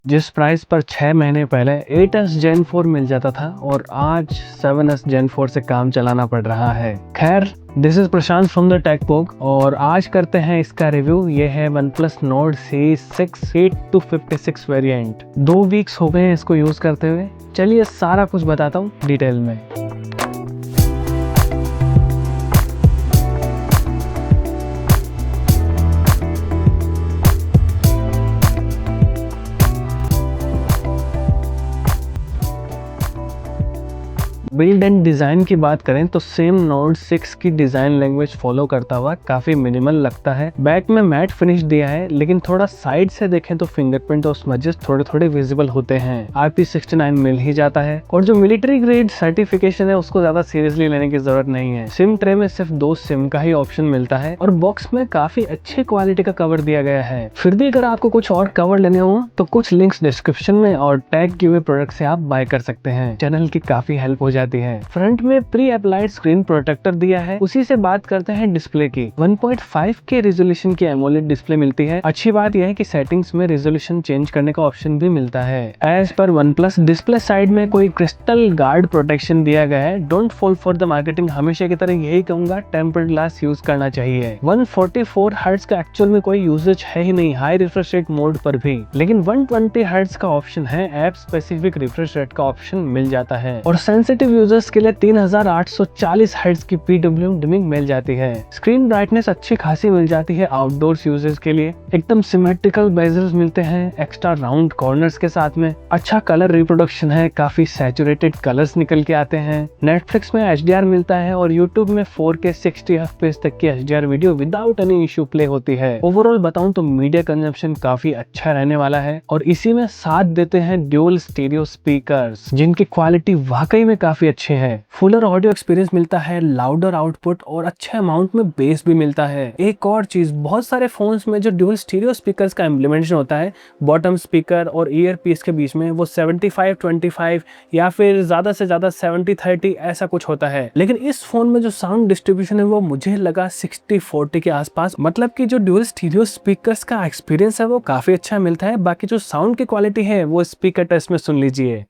जिस प्राइस पर 6 महीने पहले 8s Gen 4 मिल जाता था और आज 7s Gen 4 से काम चलाना पड़ रहा है। खैर, this is Prashant from the TechPoke और आज करते हैं इसका रिव्यू। ये है OnePlus Nord Series 6 8 to 56 variant. 2 weeks हो गए हैं इसको यूज करते हुए। चलिए सारा कुछ बताता हूँ डिटेल में। बिल्ड एंड डिज़ाइन की बात करें तो सेम Nord 6 की डिज़ाइन लैंग्वेज फॉलो करता हुआ काफ़ी मिनिमल लगता है। बैक में मैट फिनिश दिया है, लेकिन थोड़ा साइड से देखें तो फिंगरप्रिंट और स्मजेस थोड़े थोड़े विजिबल होते हैं। IP69 मिल ही जाता है और जो मिलिट्री ग्रेड सर्टिफिकेशन है उसको ज़्यादा सीरियसली लेने की जरूरत नहीं है। सिम ट्रे में सिर्फ 2 सिम का ही ऑप्शन मिलता है और बॉक्स में काफ़ी अच्छी क्वालिटी का कवर दिया गया है। फिर भी अगर आपको कुछ और कवर लेने हो तो कुछ लिंक्स डिस्क्रिप्शन में और टैग किए हुए प्रोडक्ट से आप बाय कर सकते हैं। चैनल की काफ़ी हेल्प हो जाती है। फ्रंट में प्री अप्लाइड स्क्रीन प्रोटेक्टर दिया है। उसी से बात करते हैं डिस्प्ले की। 1.5K रेजोल्यूशन की एमोलेड डिस्प्ले मिलती है। अच्छी बात यह है कि सेटिंग्स में रेजोल्यूशन चेंज करने का ऑप्शन भी मिलता है। As per OnePlus display side में कोई क्रिस्टल गार्ड प्रोटेक्शन दिया गया है। Don't fall for the marketing, हमेशा की तरह यही कहूंगा, टेम्पर्ड ग्लास यूज करना चाहिए। 144 हर्ट्ज का एक्चुअल में कोई यूजेज है ही नहीं हाई रिफ्रेश रेट मोड पर भी, लेकिन 120 हर्ट्ज का ऑप्शन है। ऐप स्पेसिफिक रिफ्रेश रेट का ऑप्शन मिल जाता है और सेंसिटिव यूजर्स के लिए 3840 हर्ट्ज की PWM डिमिंग मिल जाती है। स्क्रीन ब्राइटनेस अच्छी खासी मिल जाती है आउटडोर्स यूजर्स के लिए। एकदम सिमेट्रिकल बेजल्स मिलते हैं एक्स्ट्रा राउंड कॉर्नर्स के साथ में। अच्छा कलर रिप्रोडक्शन है, काफी सैचुरेटेड कलर्स निकल के आते हैं। नेटफ्लिक्स में HDR मिलता है और यूट्यूब में 4K 60 FPS तक की HDR video without any issue play होती है। ओवरऑल बताऊं तो मीडिया कंजम्पशन काफी अच्छा रहने वाला है और इसी में साथ देते हैं ड्यूल स्टीरियो स्पीकर्स, जिनकी क्वालिटी वाकई में काफी अच्छी है। फुलर ऑडियो एक्सपीरियंस मिलता है, लाउडर आउटपुट और अच्छे अमाउंट में बेस भी मिलता है। एक और चीज, बहुत सारे फोन्स में जो ड्यूल स्टीरियो स्पीकर्स का इम्प्लीमेंटेशन होता है बॉटम स्पीकर और ईयर पीस के बीच में, वो 75-25 या फिर ज्यादा से ज्यादा 70-30 ऐसा कुछ होता है। लेकिन इस फोन में जो साउंड डिस्ट्रीब्यूशन है वो मुझे लगा 60-40 के आसपास। मतलब कि जो ड्यूल स्टीरियो स्पीकर्स का एक्सपीरियंस है वो काफी अच्छा मिलता है। बाकी जो साउंड की क्वालिटी है वो स्पीकर टेस्ट में सुन लीजिए।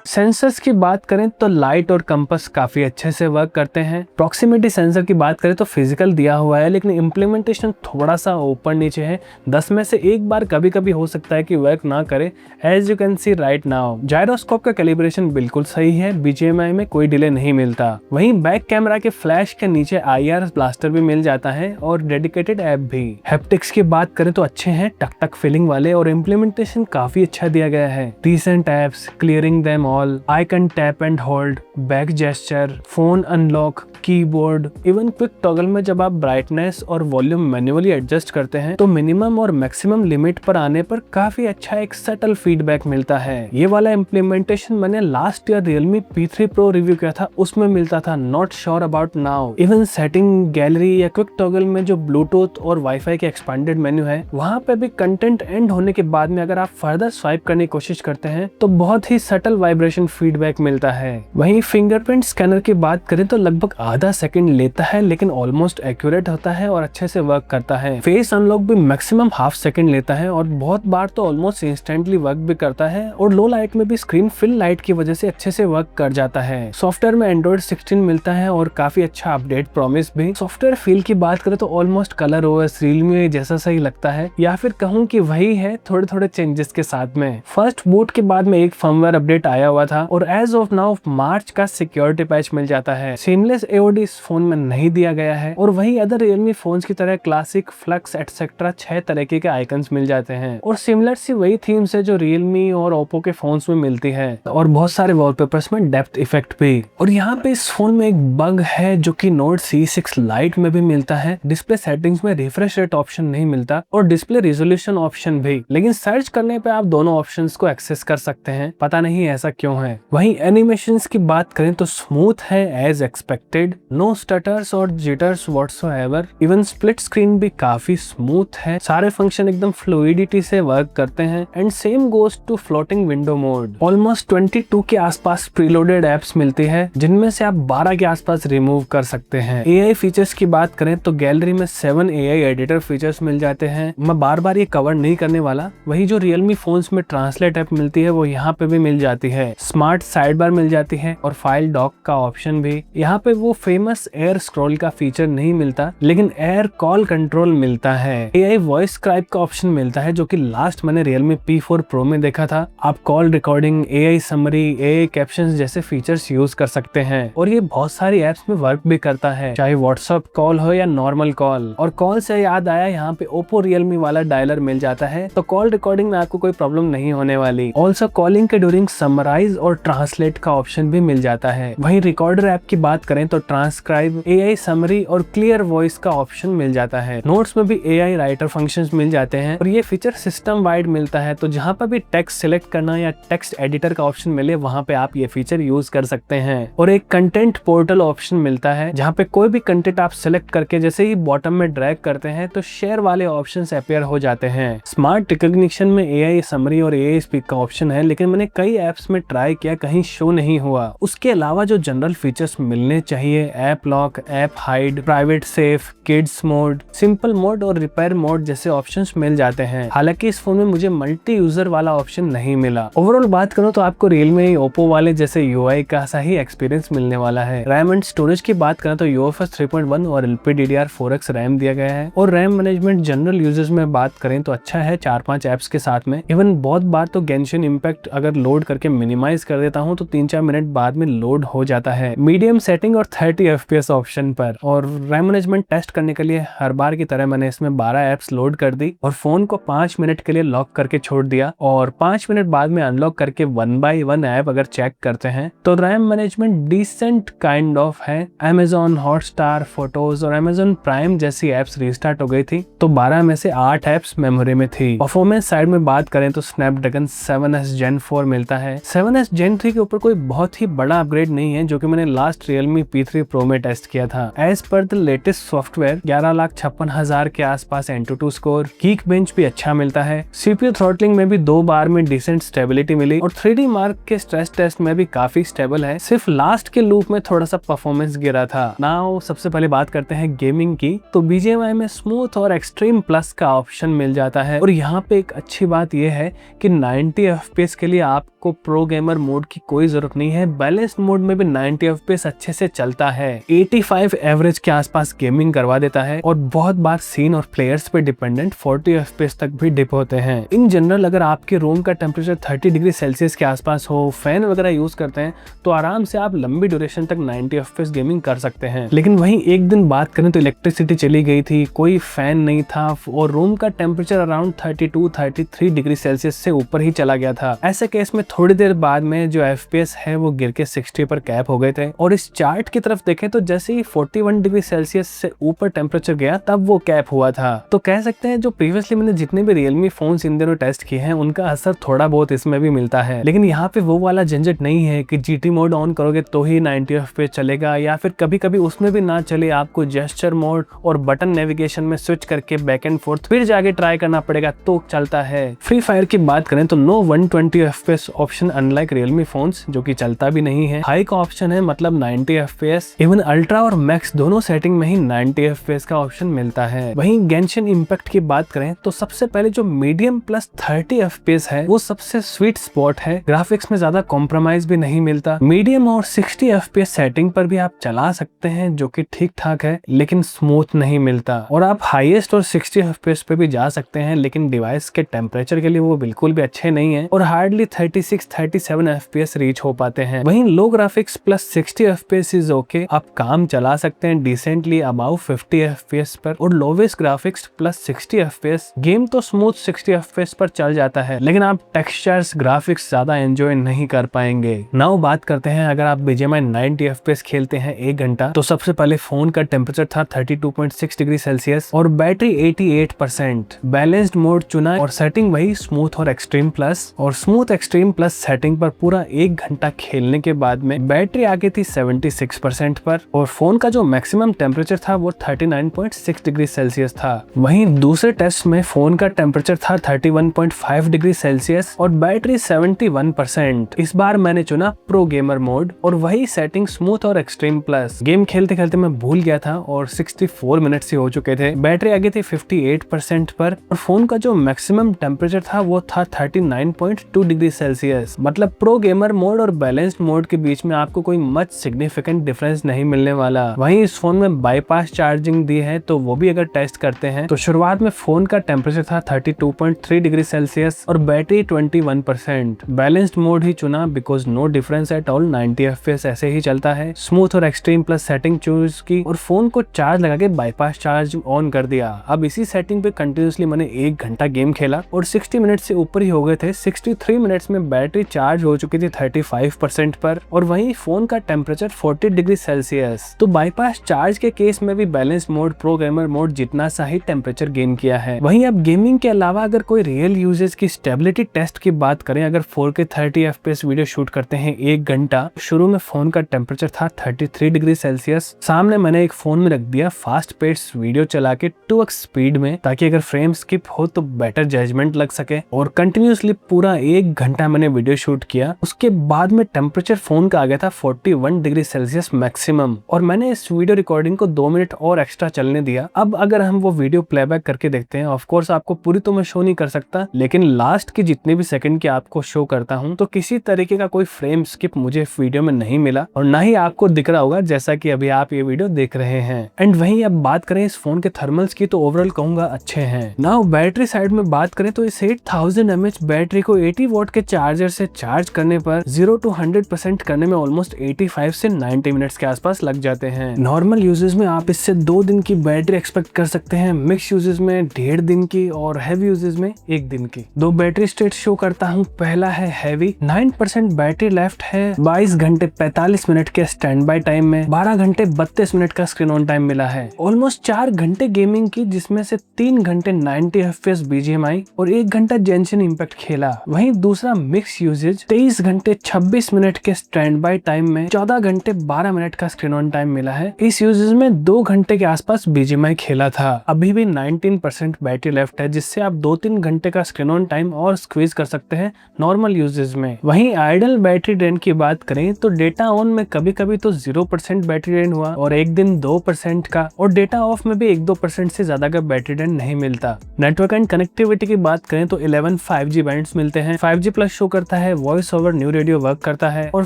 सेंसर्स की बात करें तो लाइट और कंपास काफी अच्छे से वर्क करते हैं। प्रॉक्सिमिटी सेंसर की बात करें तो फिजिकल दिया हुआ है, लेकिन इम्प्लीमेंटेशन थोड़ा सा ऊपर नीचे है। 10 में से एक बार कभी कभी हो सकता है कि वर्क ना करे, as you can see right now. Gyroscope का कैलिब्रेशन बिल्कुल सही है, BGMI में कोई डिले नहीं मिलता। वहीं बैक कैमरा के फ्लैश के नीचे IR ब्लास्टर भी मिल जाता है और डेडिकेटेड ऐप भी। हैप्टिक्स की बात करें तो अच्छे हैं, टक टक फीलिंग वाले, और इम्प्लीमेंटेशन काफी अच्छा दिया गया है। Recent apps, clearing them all, icon tap and hold, back gesture, phone unlock, keyboard, even quick toggle में जब आप ब्राइटनेस और वॉल्यूम मैन्युअली एडजस्ट करते हैं तो मिनिमम और मैक्सिमम लिमिट पर आने पर काफी अच्छा एक सटल फीडबैक मिलता है। ये वाला इम्प्लीमेंटेशन मैंने last year Realme P3 Pro review किया था, उसमें मिलता था। Not sure about now. Even setting gallery या क्विक टॉगल में जो ब्लूटूथ और वाईफाई के एक्सपांडेड मेन्यू है, वहां पे भी कंटेंट एंड होने के बाद में अगर आप फर्दर स्वाइप करने की कोशिश करते हैं तो बहुत ही सटल वाइब्रेशन फीडबैक मिलता है। वहीं फिंगरप्रिंट स्कैनर की बात करें तो लगभग आधा सेकंड लेता है, लेकिन ऑलमोस्ट एक्यूरेट होता है और अच्छे से वर्क करता है। फेस अनलॉक भी मैक्सिमम हाफ सेकंड लेता है और बहुत बार तो ऑलमोस्ट इंस्टेंटली वर्क भी करता है। और लो लाइट में भी स्क्रीन फिल लाइट की वजह से अच्छे से वर्क कर जाता है। सॉफ्टवेयर में Android 16 मिलता है और काफी अच्छा अपडेट प्रॉमिस भी। सॉफ्टवेयर फील की बात करें तो ऑलमोस्ट कलर OS Realme जैसा सही लगता है, या फिर कहूँ कि वही है थोड़े थोड़े चेंजेस के साथ में। फर्स्ट बूट के बाद में एक फर्मवेयर अपडेट आया हुआ था और एज ऑफ नाउ मार्च का सिक्योरिटी पैच मिल जाता है। सीमलेस AOD इस फोन में नहीं दिया गया है और वही अदर Realme फोन्स की तरह क्लासिक, फ्लक्स एटसेट्रा 6 तरीके के आइकन्स मिल जाते हैं और सिमिलर सी वही थीम्स है जो Realme और Oppo के फोन्स में मिलती है, और बहुत सारे वॉलपेपर्स में डेप्थ इफेक्ट भी। और यहाँ पे इस फोन में एक बग है जो कि Nord C6 Lite में भी मिलता है। डिस्प्ले सेटिंग्स में रिफ्रेश रेट ऑप्शन नहीं मिलता और डिस्प्ले रिजोल्यूशन ऑप्शन भी, लेकिन सर्च करने पे आप दोनों ऑप्शंस को एक्सेस कर सकते हैं। पता नहीं ऐसा क्यों है। वहीं एनिमेशंस की बात बात करें तो स्मूथ है एज एक्सपेक्टेड, नो स्टटर्स और jitters whatsoever. Even split screen भी काफी स्मूथ है, सारे फंक्शन एकदम फ्लूइडिटी से वर्क करते हैं। And same goes to floating window mode. Almost 22 के आसपास प्रीलोडेड एप्स मिलती है, जिनमें से आप 12 के आसपास रिमूव कर सकते हैं। एआई फीचर्स की बात करें तो गैलरी में 7 एआई एडिटर फीचर्स मिल जाते हैं। मैं बार बार ये कवर नहीं करने वाला। वही जो रियलमी फोन्स में ट्रांसलेट ऐप मिलती है वो यहाँ पे भी मिल जाती है। स्मार्ट साइड बार मिल जाती है और फाइल डॉक का ऑप्शन भी। यहाँ पे वो फेमस एयर स्क्रॉल का फीचर नहीं मिलता, लेकिन एयर कॉल कंट्रोल मिलता है। एआई वॉइस स्क्राइब का ऑप्शन मिलता है, जो कि लास्ट मैंने रियलमी P4 Pro में देखा था। आप call recording, AI summary, AI captions जैसे फीचर्स यूज कर सकते हैं और ये बहुत सारी एप्स में वर्क भी करता है, चाहे व्हाट्सएप कॉल हो या नॉर्मल कॉल। और कॉल से याद आया, यहाँ पे ओप्पो रियलमी वाला डायलर मिल जाता है, तो कॉल रिकॉर्डिंग में आपको कोई प्रॉब्लम नहीं होने वाली। ऑल्सो कॉलिंग के ड्यूरिंग समराइज और ट्रांसलेट का ऑप्शन भी मिल जाता है। वहीं रिकॉर्डर ऐप की बात करें तो ट्रांसक्राइब, एआई समरी और क्लियर वॉइस का ऑप्शन मिल जाता है। नोट्स में भी एआई राइटर फंक्शंस मिल जाते हैं और ये फीचर सिस्टम वाइड मिलता है, तो जहाँ पर भी टेक्स्ट सिलेक्ट करना या टेक्स्ट एडिटर का ऑप्शन मिले वहाँ पे आप ये फीचर यूज कर सकते हैं। और एक कंटेंट पोर्टल ऑप्शन मिलता है, जहाँ पे कोई भी कंटेंट आप सिलेक्ट करके जैसे ही बॉटम में ड्रैग करते हैं तो शेयर वाले ऑप्शंस अपीयर हो जाते हैं। स्मार्ट रिकॉग्निशन में एआई समरी और एआई स्पीक का ऑप्शन है, लेकिन मैंने कई एप्स में ट्राई किया, कहीं शो नहीं हुआ। उसके अलावा जो जनरल फीचर्स मिलने चाहिए, app lock, app hide, private safe, kids mode, simple mode और रिपेयर मोड जैसे ऑप्शंस मिल जाते हैं। हालांकि इस फोन में मुझे मल्टी यूजर वाला ऑप्शन नहीं मिला। ओवरऑल बात करूं तो आपको रियलमी ओप्पो वाले जैसे यूआई का सा ही एक्सपीरियंस मिलने वाला है। रैम एंड स्टोरेज की बात करें तो UFS 3.1 और LPDDR4X रैम दिया गया है। और रैम मैनेजमेंट जनरल यूजर्स में बात करें तो अच्छा है 4-5 एप्स के साथ में। इवन बहुत बार तो गेंशिन इम्पैक्ट अगर लोड करके मिनिमाइज कर देता हूँ तो 3-4 मिनट बाद में लोड हो जाता है मीडियम सेटिंग और 30 FPS ऑप्शन पर। और रैम मैनेजमेंट टेस्ट करने के लिए हर बार की तरह मैंने इसमें 12 एप्स लोड कर दी और फोन को 5 मिनट के लिए लॉक करके छोड़ दिया और 5 मिनट बाद में अनलॉक करके 1 by 1 ऐप अगर चेक करते हैं तो RAM management decent kind of है। Amazon हॉटस्टार, फोटोज और Amazon प्राइम जैसी एप्स रीस्टार्ट हो गई थी, तो 12 में से 8 एप्स मेमोरी में थी। परफॉर्मेंस साइड में बात करें तो स्नैपड्रैगन 7S Gen 4 मिलता है। 7S Gen 3 के ऊपर कोई बहुत ही बड़ा अपग्रेड नहीं है, जो कि मैंने लास्ट रियलमी P3 Pro में टेस्ट किया था। As per the latest software 11,56,000 के आसपास Antutu स्कोर, Geekbench भी अच्छा मिलता है। CPU थ्रॉटलिंग में भी 2 बार में डिसेंट स्टेबिलिटी मिली और 3D मार्क के स्ट्रेस टेस्ट में भी काफी स्टेबल है। सिर्फ लास्ट के लूप में थोड़ा सा परफॉर्मेंस गिरा था। नाउ सबसे पहले बात करते हैं गेमिंग की, तो BGMI में स्मूथ और एक्सट्रीम प्लस का ऑप्शन मिल जाता है। और यहाँ पे एक अच्छी बात यह है कि 90 FPS के लिए आपको प्रो गेमर मोड की कोई जरूरत नहीं है। बैलेंस्ड मोड में भी 90 FPS अच्छे से चलता है। 85 एवरेज के आसपास गेमिंग करवा देता है और बहुत बार सीन और प्लेयर्स पे डिपेंडेंट 40 FPS तक भी डिप होते हैं। इन जनरल अगर आपके रूम का टेम्परेचर 30 डिग्री सेल्सियस के आसपास हो, फैन वगैरह यूज करते हैं, तो आराम से आप लंबी ड्यूरेशन तक 90 FPS गेमिंग कर सकते हैं। लेकिन वहीं एक दिन बात करें तो इलेक्ट्रिसिटी चली गई थी, कोई फैन नहीं था और रूम का टेम्परेचर अराउंड 32-33 डिग्री सेल्सियस से ऊपर ही चला गया था। ऐसे केस में थोड़ी देर बाद में जो FPS है वो गिर के 60 पर कैप हो गए थे। और इस चार्ट की तरफ देखें तो जैसे ही 41 डिग्री सेल्सियस से ऊपर टेम्परेचर गया तब वो कैप हुआ था। तो कह सकते हैं जो प्रीवियसली मैंने जितने भी रियलमी फोन्स इन दिनों टेस्ट किए हैं उनका असर थोड़ा बहुत इसमें भी मिलता है। लेकिन यहाँ पे वो वाला झंझट नहीं है कि GT मोड ऑन करोगे तो ही 90 FPS चलेगा, या फिर कभी कभी उसमें भी ना चले, आपको जेस्चर मोड और बटन नेविगेशन में स्विच करके बैक एंड फोर्थ फिर जाके ट्राई करना पड़ेगा तो चलता है। फ्री फायर की बात करें तो no 120 FPS option unlike Realme phones, जो कि चलता भी नहीं है। हाई का ऑप्शन है मतलब 90 FPS। इवन अल्ट्रा और मैक्स दोनों सेटिंग में ही 90 FPS का ऑप्शन मिलता है। वहीं गेंशिन इम्पैक्ट की बात करें तो सबसे पहले जो मीडियम प्लस 30 FPS है वो सबसे स्वीट स्पॉट है। ग्राफिक्स में ज्यादा कॉम्प्रोमाइज भी नहीं मिलता। मीडियम और 60 FPS सेटिंग पर भी आप चला सकते हैं, जो कि ठीक ठाक है, लेकिन स्मूथ नहीं मिलता। और आप हाईएस्ट और 60 FPS पे भी जा सकते हैं, लेकिन डिवाइस के टेम्परेचर के लिए वो बिल्कुल भी अच्छे नहीं है और हार्डली 36-37 FPS रीच हो पाते हैं। वहीं low graphics plus 60 FPS is okay, आप काम चला सकते हैं डिसेंटली अबाउ 50 FPS पर। और lowest graphics plus 60 FPS game तो स्मूथ 60 FPS पर चल जाता है, लेकिन आप टेक्सचर्स ग्राफिक्स ज्यादा एंजॉय नहीं कर पाएंगे। नाउ बात करते हैं अगर आप BGMI 90 FPS खेलते हैं 1 घंटा, तो सबसे पहले फोन का टेम्परेचर था 32.6 डिग्री सेल्सियस और बैटरी 88%। बैलेंस्ड मोड चुना और सेटिंग वही स्मूथ और एक्सट्रीम प्लस। और स्मूथ एक्सट्रीम प्लस सेटिंग पर पूरा 1 घंटा खेलने के के बाद में बैटरी आ गई थी 76% पर और फोन का जो मैक्सिमम टेम्परेचर था वो 39.6 डिग्री सेल्सियस था। वहीं दूसरे टेस्ट में फोन का टेम्परेचर था 31.5 डिग्री सेल्सियस और बैटरी 71%। इस बार मैंने चुना प्रो गेमर मोड और वही सेटिंग स्मूथ और एक्सट्रीम प्लस। गेम खेलते खेलते मैं भूल गया था और 64 मिनट से हो चुके थे। बैटरी आ गई थी 58% पर और फोन का जो मैक्सिमम टेम्परेचर था वो था 39.2 डिग्री सेल्सियस। मतलब प्रो गेमर मोड और बैलेंस्ड मोड के बीच में आपको कोई मच सिग्निफिकेंट डिफरेंस नहीं मिलने वाला। वहीं इस फोन में बाईपास चार्जिंग दी है, तो वो भी अगर टेस्ट करते हैं तो शुरुआत में फोन का टेम्परेचर था 32.3 डिग्री सेल्सियस और बैटरी 21%। बैलेंस्ड मोड ही चुना because no difference at all, 90 FPS ऐसे ही चलता है। स्मूथ और एक्सट्रीम प्लस सेटिंग चूज की और फोन को चार्ज लगा के बाईपास चार्ज ऑन कर दिया। अब इसी सेटिंग पे कंटिन्यूसली मैंने 1 घंटा गेम खेला और 60 मिनट से ऊपर ही हो गए थे। 63 मिनट्स में बैटरी चार्ज हो चुकी थी 35% पर और वहीं फोन का टेम्परेचर 40 डिग्री सेल्सियस। तो बाईपास चार्ज के केस में भी balance mode, pro gamer mode जितना सा ही टेम्परेचर गेन किया है। वहीं अब गेमिंग के अलावा अगर कोई रियल यूजेस की स्टेबिलिटी टेस्ट की बात करें, अगर 4K 30 FPS वीडियो शूट करते हैं 1 घंटा, शुरू में फोन का टेम्परेचर था 33 डिग्री सेल्सियस। सामने मैंने एक फोन में रख दिया फास्ट पेस वीडियो चला के 2x स्पीड में, ताकि अगर फ्रेम स्किप हो तो बेटर जजमेंट लग सके और कंटिन्यूसली पूरा 1 घंटा मैंने वीडियो शूट किया। उसके बाद में टेम्परेचर फोन का आ गया था 41 डिग्री सेल्सियस मैक्सिमम और मैंने इस वीडियो रिकॉर्डिंग को 2 मिनट और एक्स्ट्रा चलने दिया। अब अगर हम वो वीडियो प्लेबैक करके देखते हैं, ऑफ कोर्स आपको पूरी तो मैं शो नहीं कर सकता, लेकिन लास्ट की जितने भी सेकंड की आपको शो करता हूं, तो किसी तरीके का कोई फ्रेम स्किप मुझे वीडियो में नहीं मिला और ना ही आपको दिख रहा होगा जैसा कि अभी आप ये वीडियो देख रहे हैं। एंड वहीं अब बात करें इस फोन के थर्मल्स की, तो ओवरऑल कहूंगा अच्छे हैं। नाउ बैटरी साइड में बात करें तो इस 8000 mAh बैटरी को 80 वॉट के चार्जर से चार्ज करने पर 0 to 100% करने में ऑलमोस्ट 85 से 90 मिनट्स के आसपास लग जाते हैं। नॉर्मल यूजेस में आप इससे 2 दिन की बैटरी एक्सपेक्ट कर सकते हैं, मिक्स यूजेस में 1.5 दिन की और हैवी यूजेस में 1 दिन की। 2 बैटरी स्टेट शो करता हूँ। पहला है हैवी, 9% बैटरी लेफ्ट है, 22 घंटे 45 मिनट के स्टैंड बाय टाइम में, 12 घंटे 32 मिनट का स्क्रीन ऑन टाइम मिला है। ऑलमोस्ट 4 घंटे गेमिंग की, जिसमें से 3 घंटे 90 FPS BGMI और 1 घंटा जेंशन इम्पैक्ट खेला। वहीं दूसरा मिक्स यूजेज 23 घंटे 26 मिनट के स्टैंड बाय टाइम में 14 घंटे 12 मिनट का स्क्रीन ऑन टाइम मिला है। इस यूजेज में 2 घंटे के आसपास BGMI खेला था। अभी भी 19% बैटरी लेफ्ट है, जिससे आप 2-3 घंटे का स्क्रीन ऑन टाइम और स्क्वीज कर सकते हैं नॉर्मल यूजेज में। वहीं आइडल बैटरी ड्रेन की बात करें तो डेटा ऑन में कभी कभी तो 0% बैटरी ड्रेन हुआ और एक दिन 2% का, और डेटा ऑफ में भी 1-2% से ज्यादा का बैटरी ड्रेन नहीं मिलता। नेटवर्क एंड कनेक्टिविटी की बात करें तो 11 5G बैंड्स मिलते हैं, 5G प्लस शो करता है, voice over new radio work करता है और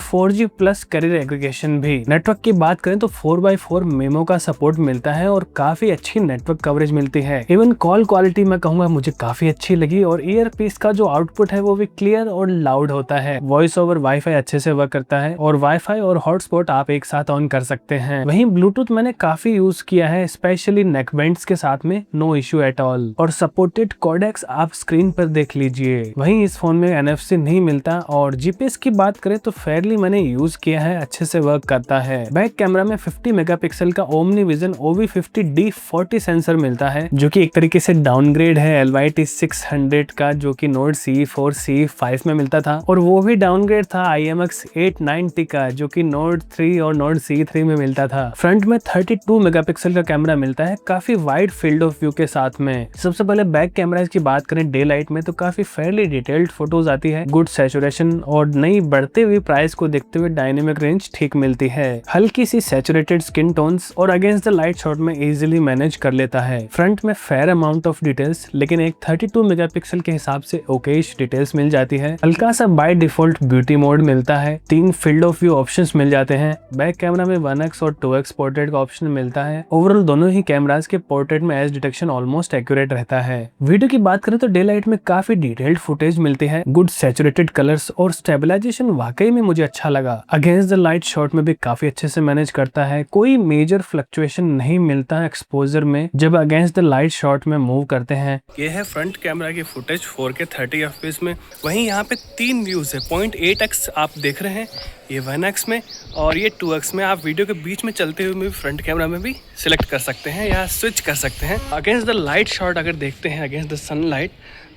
4G प्लस कैरियर एग्रीगेशन भी। नेटवर्क की बात करें तो 4x4 मेमो का सपोर्ट मिलता है और काफी अच्छी नेटवर्क कवरेज मिलती है। इवन कॉल क्वालिटी मैं कहूंगा मुझे काफी अच्छी लगी और ईयर पीस का जो आउटपुट है वो भी क्लियर और लाउड होता है। वॉइस ओवर वाईफाई अच्छे से वर्क करता है और वाईफाई और हॉटस्पॉट आप एक साथ ऑन कर सकते हैं। वहीं ब्लूटूथ मैंने काफी यूज किया है, स्पेशली नेकबैंड्स के साथ में, नो इश्यू एट ऑल। और सपोर्टेड कोडेक्स आप स्क्रीन पर देख लीजिए। वहीं इस फोन में NFC नहीं मिलता और GPS की बात करें तो फेयरली मैंने यूज किया है, अच्छे से वर्क करता है। बैक कैमरा में 50 मेगापिक्सल का ओमनी विजन OV50D40 सेंसर मिलता है, जो कि एक तरीके से डाउनग्रेड है LYT600 का, जो कि नोड CE4 CE5 में मिलता था, और वो भी डाउनग्रेड था IMX890 का, जो कि नोड 3 और नोड CE3 में मिलता था। फ्रंट में 32 मेगापिक्सल का कैमरा मिलता है, काफी वाइड फील्ड ऑफ व्यू के साथ में। सबसे पहले बैक कैमरा की बात करें डे लाइट में तो काफी फेयरली डिटेल्ड फोटोज आती है, गुड सैचुरेशन और नई बढ़ते हुए प्राइस को देखते हुए डायनेमिक रेंज ठीक मिलती है। हल्की सी सैचुरेटेड स्किन टोन्स और अगेंस्ट द लाइट शॉट में इजीली मैनेज कर लेता है। फ्रंट में फेयर अमाउंट ऑफ डिटेल्स, लेकिन एक 32 मेगापिक्सल के हिसाब से ओकेश डिटेल्स मिल जाती है। हल्का सा बाय डिफॉल्ट ब्यूटी मोड मिलता है, 3 फील्ड ऑफ व्यू ऑप्शंस मिल जाते हैं। बैक कैमरा में 1x और 2x पोर्ट्रेट का ऑप्शन मिलता है। ओवरऑल दोनों ही कैमरास के पोर्ट्रेट में एज डिटेक्शन ऑलमोस्ट एक्यूरेट रहता है। वीडियो की बात करें तो डे लाइट में काफी डिटेल्ड फुटेज मिलती है, गुड सैचुरेटेड कलर्स और स्टेबलाइजेशन वाकई में मुझे अच्छा लगा। अगेंस्ट द लाइट शॉट में भी काफी अच्छे से मैनेज करता है, कोई मेजर फ्लक्चुएशन नहीं मिलता एक्सपोजर में जब अगेंस्ट द लाइट शॉट में मूव करते हैं। ये है फ्रंट कैमरा की फुटेज 4K 30 FPS में। वहीं यहाँ पे 3 व्यूज है, 0.8x आप देख रहे हैं, ये 1x में और ये 2x में। आप वीडियो के बीच में चलते हुए भी फ्रंट कैमरा में भी सिलेक्ट कर सकते हैं या स्विच कर सकते हैं। अगेंस्ट द लाइट शॉट अगर देखते हैं, अगेंस्ट द सनलाइट,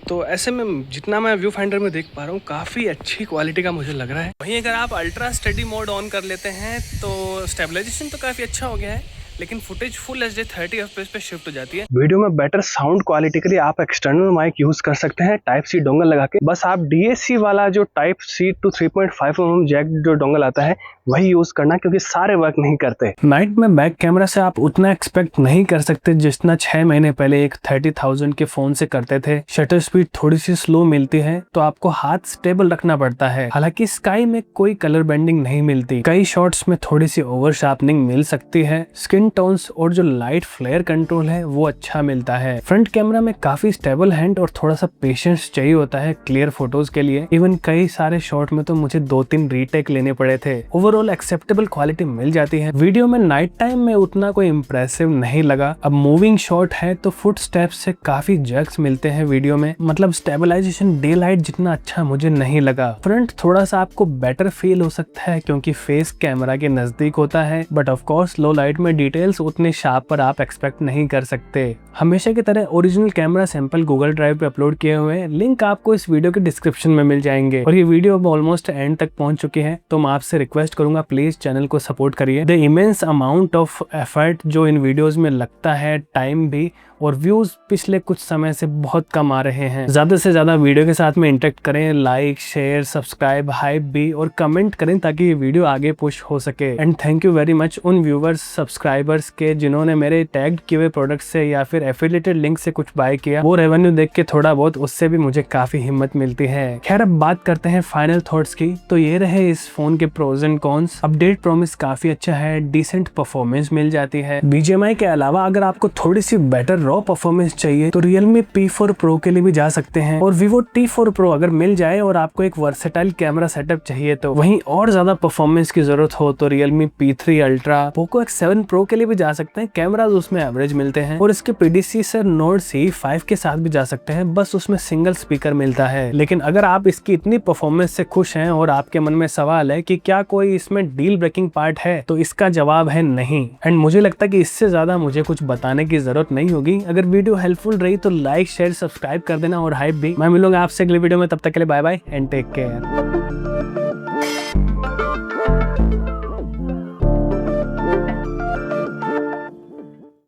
तो ऐसे में जितना मैं व्यू फाइंडर में देख पा रहा हूँ काफ़ी अच्छी क्वालिटी का मुझे लग रहा है। वहीं अगर आप अल्ट्रा स्टडी मोड ऑन कर लेते हैं तो स्टेबलाइजेशन तो काफ़ी अच्छा हो गया है, लेकिन फुटेज फुल HD 30 FPS पे शिफ्ट हो जाती है। वीडियो में बेटर साउंड क्वालिटी के लिए आप एक्सटर्नल माइक यूज कर सकते हैं टाइप सी डोंगल लगा के। बस आप DAC वाला जो type C to 3.5 mm jack जो डोंगल आता है वही यूज करना, क्योंकि सारे वर्क नहीं करते। नाइट में बैक कैमरा से आप उतना एक्सपेक्ट नहीं कर सकते जितना 6 महीने पहले एक 30,000 के फोन से करते थे। शटर स्पीड थोड़ी सी स्लो मिलती है तो आपको हाथ स्टेबल रखना पड़ता है। हालांकि स्काई में कोई कलर बेंडिंग नहीं मिलती, कई शॉट्स में थोड़ी सी ओवर शार्पनिंग मिल सकती है। स्किन टोन्स और जो लाइट फ्लेयर कंट्रोल है वो अच्छा मिलता है। फ्रंट कैमरा में काफी स्टेबल हैंड और थोड़ा सा पेशेंस चाहिए होता है क्लियर फोटोज के लिए। इवन कई सारे शॉट में तो मुझे 2-3 रीटेक लेने पड़े थे। ओवरऑल एक्सेप्टेबल क्वालिटी मिल जाती है। वीडियो में नाइट टाइम में उतना कोई इम्प्रेसिव नहीं लगा। अब मूविंग शॉट है तो फुट स्टेप्स से काफी जर्क्स मिलते हैं वीडियो में, मतलब स्टेबलाइजेशन डे लाइट जितना अच्छा मुझे नहीं लगा। फ्रंट थोड़ा सा आपको बेटर फील हो सकता है क्योंकि फेस कैमरा के नजदीक होता है, but of course low light में डिटेल्स उतने शार्प पर आप एक्सपेक्ट नहीं कर सकते। हमेशा की तरह original camera sample Google drive पे अपलोड किए हुए हैं, लिंक आपको इस वीडियो के डिस्क्रिप्शन में मिल जाएंगे। और ये वीडियो अब ऑलमोस्ट एंड तक पहुंच चुकी है, तो मैं आपसे रिक्वेस्ट करूंगा प्लीज चैनल को सपोर्ट करिए। The immense amount of effort जो इन वीडियोस में लगता है, टाइम भी, और व्यूज पिछले कुछ समय से बहुत कम आ रहे हैं। ज्यादा से ज्यादा वीडियो के साथ में इंटरेक्ट करें, लाइक शेयर सब्सक्राइब हाइप भी, और कमेंट करें ताकि ये वीडियो आगे पुश हो सके। And thank you very much उन व्यूवर्स सब्सक्राइबर्स के जिन्होंने मेरे टैग किए हुए प्रोडक्ट से या फिर एफिलिएटेड लिंक से कुछ बाय किया। वो रेवेन्यू देख के थोड़ा बहुत उससे भी मुझे काफी हिम्मत मिलती है। खैर अब बात करते हैं फाइनल थॉट्स की। तो ये रहे इस फोन के pros and cons. Update promise काफी अच्छा है, डिसेंट परफॉर्मेंस मिल जाती है। BGMI के अलावा अगर आपको थोड़ी सी बेटर रॉ परफॉर्मेंस चाहिए तो Realme P4 Pro के लिए भी जा सकते हैं, और Vivo T4 Pro अगर मिल जाए और आपको एक वर्सेटाइल कैमरा सेटअप चाहिए तो वहीं और ज्यादा परफॉर्मेंस की जरूरत हो तो Realme P3 Ultra, Poco X7 Pro के लिए भी जा सकते हैं। कैमराज उसमें एवरेज मिलते हैं, और इसके predecessor Nord CE5 के साथ भी जा सकते हैं, बस उसमें सिंगल स्पीकर मिलता है। लेकिन अगर आप इसकी इतनी परफॉर्मेंस से खुश हैं और आपके मन में सवाल है कि क्या कोई इसमें डील ब्रेकिंग पार्ट है, तो इसका जवाब है नहीं। एंड मुझे लगता है कि इससे ज्यादा मुझे कुछ बताने की जरूरत नहीं होगी। अगर वीडियो हेल्पफुल रही तो लाइक शेयर सब्सक्राइब कर देना, और हाइप भी। मैं मिलूंगा आपसे अगले वीडियो में, तब तक के लिए bye bye and take care.